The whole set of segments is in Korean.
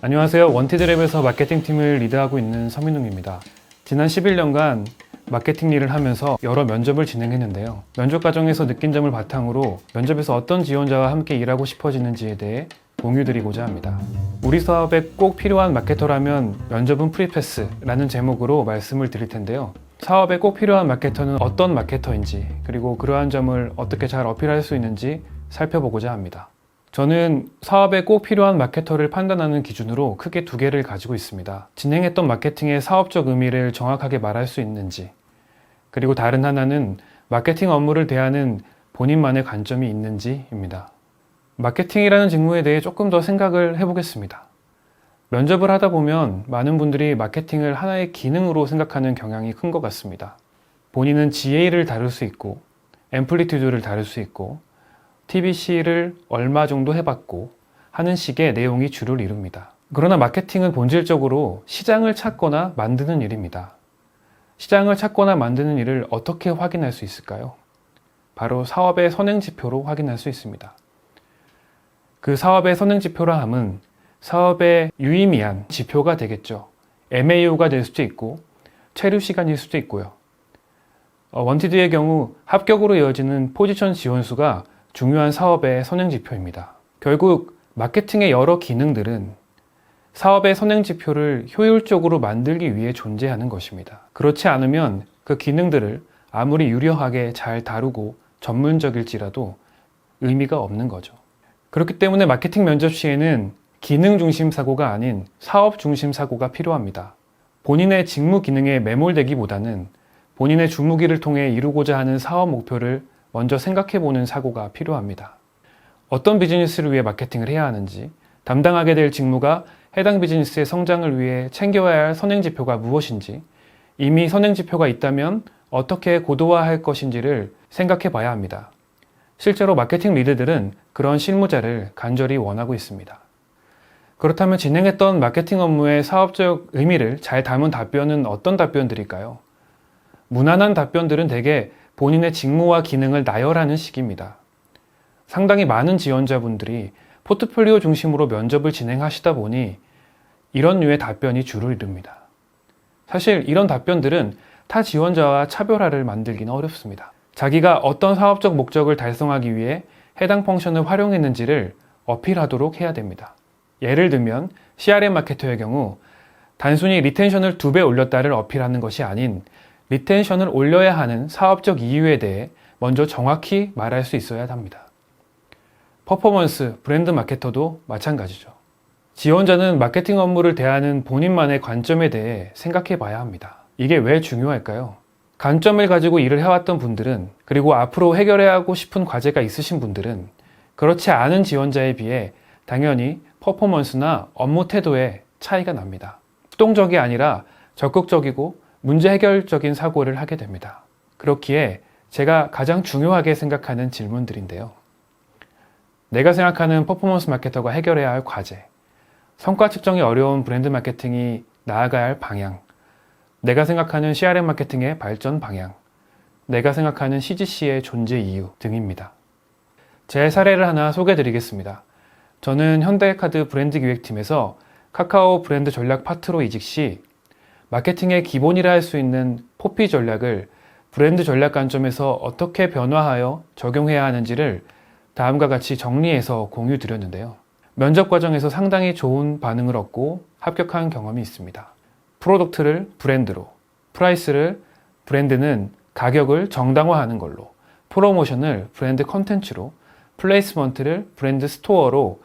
안녕하세요. 원티드랩에서 마케팅팀을 리드하고 있는 서민웅입니다. 지난 11년간 마케팅 일을 하면서 여러 면접을 진행했는데요. 면접 과정에서 느낀 점을 바탕으로 면접에서 어떤 지원자와 함께 일하고 싶어지는지에 대해 공유드리고자 합니다. 우리 사업에 꼭 필요한 마케터라면 면접은 프리패스라는 제목으로 말씀을 드릴 텐데요. 사업에 꼭 필요한 마케터는 어떤 마케터인지, 그리고 그러한 점을 어떻게 잘 어필할 수 있는지 살펴보고자 합니다. 저는 사업에 꼭 필요한 마케터를 판단하는 기준으로 크게 두 개를 가지고 있습니다. 진행했던 마케팅의 사업적 의미를 정확하게 말할 수 있는지, 그리고 다른 하나는 마케팅 업무를 대하는 본인만의 관점이 있는지입니다. 마케팅이라는 직무에 대해 조금 더 생각을 해보겠습니다. 면접을 하다 보면 많은 분들이 마케팅을 하나의 기능으로 생각하는 경향이 큰 것 같습니다. 본인은 GA를 다룰 수 있고, 앰플리튜드를 다룰 수 있고, TBC를 얼마 정도 해봤고 하는 식의 내용이 주를 이룹니다. 그러나 마케팅은 본질적으로 시장을 찾거나 만드는 일입니다. 시장을 찾거나 만드는 일을 어떻게 확인할 수 있을까요? 바로 사업의 선행지표로 확인할 수 있습니다. 그 사업의 선행지표라 함은 사업의 유의미한 지표가 되겠죠. MAU가 될 수도 있고 체류시간일 수도 있고요. 원티드의 경우 합격으로 이어지는 포지션 지원수가 중요한 사업의 선행지표입니다. 결국 마케팅의 여러 기능들은 사업의 선행지표를 효율적으로 만들기 위해 존재하는 것입니다. 그렇지 않으면 그 기능들을 아무리 유려하게 잘 다루고 전문적일지라도 의미가 없는 거죠. 그렇기 때문에 마케팅 면접 시에는 기능 중심 사고가 아닌 사업 중심 사고가 필요합니다. 본인의 직무 기능에 매몰되기보다는 본인의 주무기를 통해 이루고자 하는 사업 목표를 먼저 생각해보는 사고가 필요합니다. 어떤 비즈니스를 위해 마케팅을 해야 하는지, 담당하게 될 직무가 해당 비즈니스의 성장을 위해 챙겨야 할 선행지표가 무엇인지, 이미 선행지표가 있다면 어떻게 고도화할 것인지를 생각해 봐야 합니다. 실제로 마케팅 리드들은 그런 실무자를 간절히 원하고 있습니다. 그렇다면 진행했던 마케팅 업무의 사업적 의미를 잘 담은 답변은 어떤 답변들일까요? 무난한 답변들은 대개 본인의 직무와 기능을 나열하는 식입니다. 상당히 많은 지원자분들이 포트폴리오 중심으로 면접을 진행하시다 보니 이런 류의 답변이 주를 이룹니다. 사실 이런 답변들은 타 지원자와 차별화를 만들기는 어렵습니다. 자기가 어떤 사업적 목적을 달성하기 위해 해당 펑션을 활용했는지를 어필하도록 해야 됩니다. 예를 들면 CRM 마케터의 경우 단순히 리텐션을 2배 올렸다를 어필하는 것이 아닌 리텐션을 올려야 하는 사업적 이유에 대해 먼저 정확히 말할 수 있어야 합니다. 퍼포먼스, 브랜드 마케터도 마찬가지죠. 지원자는 마케팅 업무를 대하는 본인만의 관점에 대해 생각해 봐야 합니다. 이게 왜 중요할까요? 관점을 가지고 일을 해왔던 분들은, 그리고 앞으로 해결해야 하고 싶은 과제가 있으신 분들은 그렇지 않은 지원자에 비해 당연히 퍼포먼스나 업무 태도에 차이가 납니다. 수동적이 아니라 적극적이고 문제 해결적인 사고를 하게 됩니다. 그렇기에 제가 가장 중요하게 생각하는 질문들인데요. 내가 생각하는 퍼포먼스 마케터가 해결해야 할 과제, 성과 측정이 어려운 브랜드 마케팅이 나아가야 할 방향, 내가 생각하는 CRM 마케팅의 발전 방향, 내가 생각하는 CGC의 존재 이유 등입니다. 제 사례를 하나 소개해 드리겠습니다. 저는 현대카드 브랜드 기획팀에서 카카오 브랜드 전략 파트로 이직 시 마케팅의 기본이라 할 수 있는 포피 전략을 브랜드 전략 관점에서 어떻게 변화하여 적용해야 하는지를 다음과 같이 정리해서 공유 드렸는데요. 면접 과정에서 상당히 좋은 반응을 얻고 합격한 경험이 있습니다. 프로덕트를 브랜드로, 프라이스를 브랜드는 가격을 정당화하는 걸로, 프로모션을 브랜드 컨텐츠로, 플레이스먼트를 브랜드 스토어로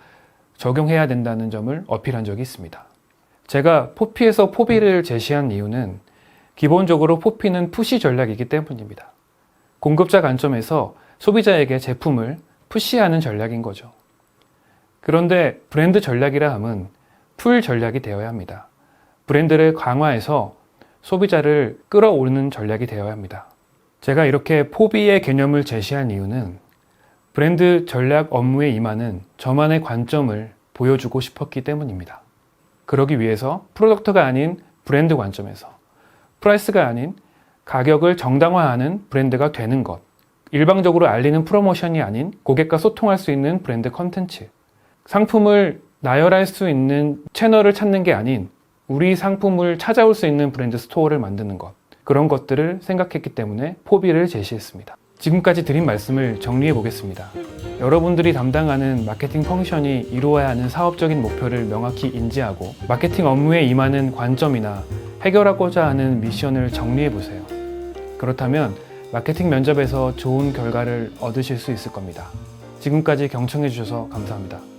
적용해야 된다는 점을 어필한 적이 있습니다. 제가 포피에서 포비를 제시한 이유는 기본적으로 포피는 푸시 전략이기 때문입니다. 공급자 관점에서 소비자에게 제품을 푸시하는 전략인 거죠. 그런데 브랜드 전략이라 함은 풀 전략이 되어야 합니다. 브랜드를 강화해서 소비자를 끌어오르는 전략이 되어야 합니다. 제가 이렇게 포비의 개념을 제시한 이유는 브랜드 전략 업무에 임하는 저만의 관점을 보여주고 싶었기 때문입니다. 그러기 위해서 프로덕트가 아닌 브랜드 관점에서, 프라이스가 아닌 가격을 정당화하는 브랜드가 되는 것, 일방적으로 알리는 프로모션이 아닌 고객과 소통할 수 있는 브랜드 컨텐츠, 상품을 나열할 수 있는 채널을 찾는 게 아닌 우리 상품을 찾아올 수 있는 브랜드 스토어를 만드는 것, 그런 것들을 생각했기 때문에 포비를 제시했습니다. 지금까지 드린 말씀을 정리해 보겠습니다. 여러분들이 담당하는 마케팅 펑션이 이루어야 하는 사업적인 목표를 명확히 인지하고 마케팅 업무에 임하는 관점이나 해결하고자 하는 미션을 정리해 보세요. 그렇다면 마케팅 면접에서 좋은 결과를 얻으실 수 있을 겁니다. 지금까지 경청해 주셔서 감사합니다.